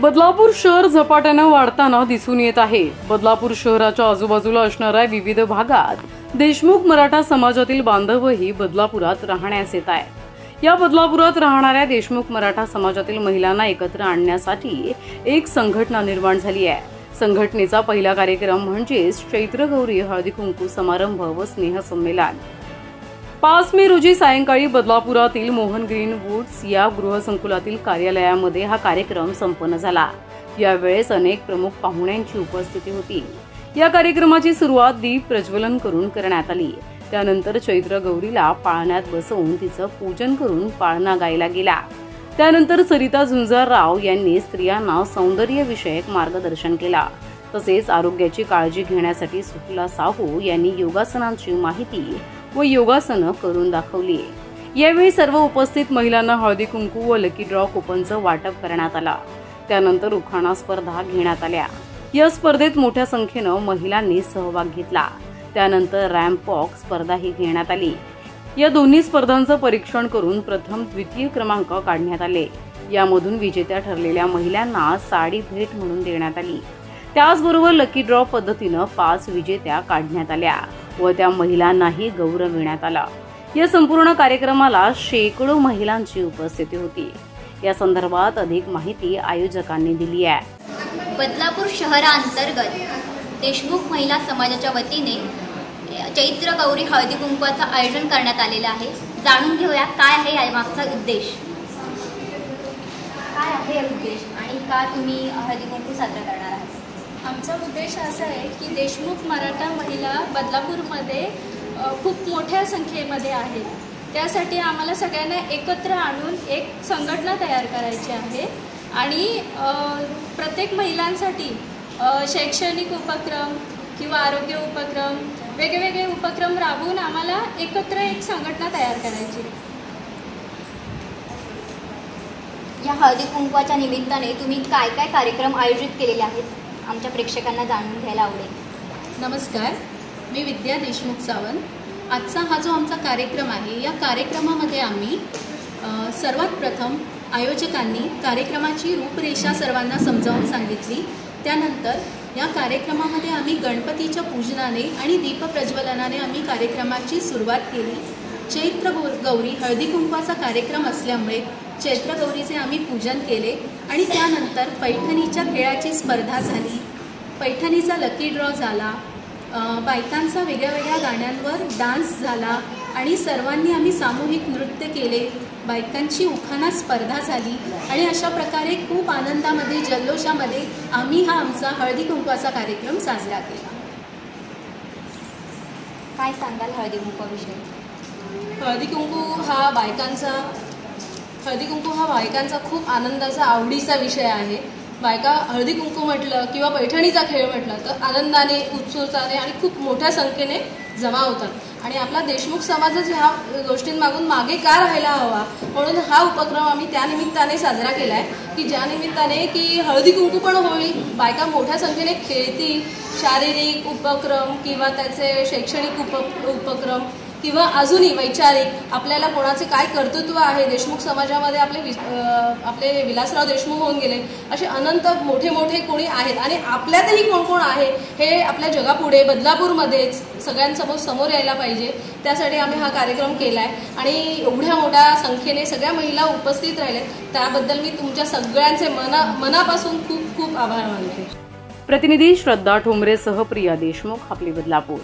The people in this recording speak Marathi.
बदलापूर शहर झपाट्याने वाढताना दिसून येत आहे। बदलापूर शहराच्या आजूबाजूला असणाऱ्या विविध भागात देशमुख मराठा समाजातील बांधवही बदलापुरात राहण्यास येत आहेत। या बदलापुरात राहणाऱ्या देशमुख मराठा समाजातील महिलांना एकत्र आणण्यासाठी एक संघटना निर्माण झाली आहे। संघटनेचा पहिला कार्यक्रम म्हणजेच चैत्र गौरी हळदी कुंकू समारंभ व स्नेह संमेलन 5 मे रोजी सायंकाळी बदलापुरातील मोहन ग्रीन वुड्स या गृहसंकुलातील कार्यालयामध्ये हा कार्यक्रम संपन्न झाला। यावेळेस अनेक प्रमुख पाहुण्यांची उपस्थिती होती। या कार्यक्रमाची सुरुवात दीप प्रज्वलन करून करण्यात आली। त्यानंतर चैत्र गौरीला पाळण्यात बसवून तिचं पूजन करून पाळणा गायला गेला। त्यानंतर सरिता झुंजारराव यांनी स्त्रियांना सौंदर्य विषयक मार्गदर्शन केला। तसेच आरोग्याची काळजी घेण्यासाठी सुफला साहू यांनी योगासनांची माहिती व योगासनं करून दाखवली। यावेळी सर्व उपस्थित महिलांना हळदी कुंकू व लकी ड्रॉ कुपनचं वाटप करण्यात आलं। त्यानंतर उखाणा स्पर्धा घेण्यात आल्या। या स्पर्धेत मोठ्या संख्येनं महिलांनी सहभाग घेतला। त्यानंतर रॅम्प वॉक स्पर्धाही घेण्यात आली। या दोन्ही स्पर्धांचं परीक्षण करून प्रथम द्वितीय क्रमांक काढण्यात आले। यामधून विजेत्या ठरलेल्या महिलांना साडी भेट म्हणून देण्यात आली। त्याचबरोबर लकी ड्रॉ पद्धतीनं 5 विजेत्या काढण्यात आल्या व त्या महिलांनाही गौरविण्यात आला। या संपूर्ण कार्यक्रमाला शेकडो महिलांची उपस्थिती होती। या संदर्भात अधिक माहिती आयोजकांनी दिली आहे। बदलापूर शहराअंतर्गत देशमुख महिला समाजाच्या वतीने चैत्र गौरी हळदी कुंकवाचं आयोजन करण्यात आलेलं आहे। जाणून घेऊया काय आहे यामागचा उद्देश, काय आहे उद्देश आणि का तुम्ही हळदी कुंकू साजरा करणार आहात। आमचा उद्देश असा आहे की देशमुख मराठा महिला बदलापूरमध्ये खूप मोठ्या संख्येमध्ये आहेत। त्यासाठी आम्हाला सगळ्यांना एकत्र आणून एक संघटना तयार करायची आहे आणि प्रत्येक महिलांसाठी शैक्षणिक उपक्रम किंवा आरोग्य उपक्रम वेगवेगळे उपक्रम राबवून आम्हाला एकत्र एक संघटना तयार करायची। या हळदी कुंकवाच्या निमित्ताने तुम्ही काय काय कार्यक्रम आयोजित केलेले आहेत आमच्या प्रेक्षकांना जाणून घ्यायला आवडेल। नमस्कार, मी विद्या देशमुख सावंत। आजचा हा जो आमचा कार्यक्रम आहे या कार्यक्रमामध्ये आम्ही सर्वात प्रथम आयोजकांनी कार्यक्रमाची रूपरेषा सर्वांना समजावून सांगितली। त्यानंतर या कार्यक्रमामध्ये आम्ही गणपतीच्या पूजनाने आणि दीपप्रज्वलनाने आम्ही कार्यक्रमाची सुरुवात केली। चैत्र गौरी हळदी कुंकवाचा कार्यक्रम असल्यामुळे चैत्र गौरीचे आम्ही पूजन केले आणि त्यानंतर पैठणीच्या खेळाची स्पर्धा झाली। पैठणीचा लकी ड्रॉ झाला। बायकांचा वेगळ्या वेगळ्या गाण्यांवर डान्स झाला आणि सर्वांनी आम्ही सामूहिक नृत्य केले। बायकांची उखाणा स्पर्धा झाली आणि अशा प्रकारे खूप आनंदामध्ये जल्लोषामध्ये आम्ही हा आमचा हळदी कुंकवाचा कार्यक्रम साजरा केला। काय सांगाल हळदी कुंकवाविषयी? हळदी कुंकू हा बायकांचा खूप आनंदाचा आवडीचा विषय आहे। बायका हळदी कुंकू म्हटलं किंवा पैठणीचा खेळ म्हटलं तर आनंदाने उत्सुकताने आणि खूप मोठ्या संख्येने जमा होतात आणि आपला देशमुख समाजच ह्या गोष्टींमागून मागे का राहायला हवा म्हणून हा उपक्रम आम्ही त्या निमित्ताने साजरा केला आहे की ज्या निमित्ताने की हळदी कुंकू पण होईल, बायका मोठ्या संख्येने खेळतील, शारीरिक उपक्रम किंवा त्याचे शैक्षणिक उपक्रम किंवा अजूनही वैचारिक आपल्याला कोणाचे काय कर्तृत्व आहे देशमुख समाजामध्ये आपले विलासराव देशमुख होऊन गेले असे अनंत मोठे मोठे कोणी आहेत आणि आपल्यातही कोण कोण आहे हे आपल्या जगापुढे बदलापूरमध्येच समोर यायला पाहिजे। त्यासाठी आम्ही हा कार्यक्रम केला आहे आणि एवढ्या मोठ्या संख्येने सगळ्या महिला उपस्थित राहिले त्याबद्दल मी तुमच्या सगळ्यांचे मनापासून खूप खूप आभार मानते। प्रतिनिधी श्रद्धा ठोंबरेसह प्रिया देशमुख, आपली बदलापूर।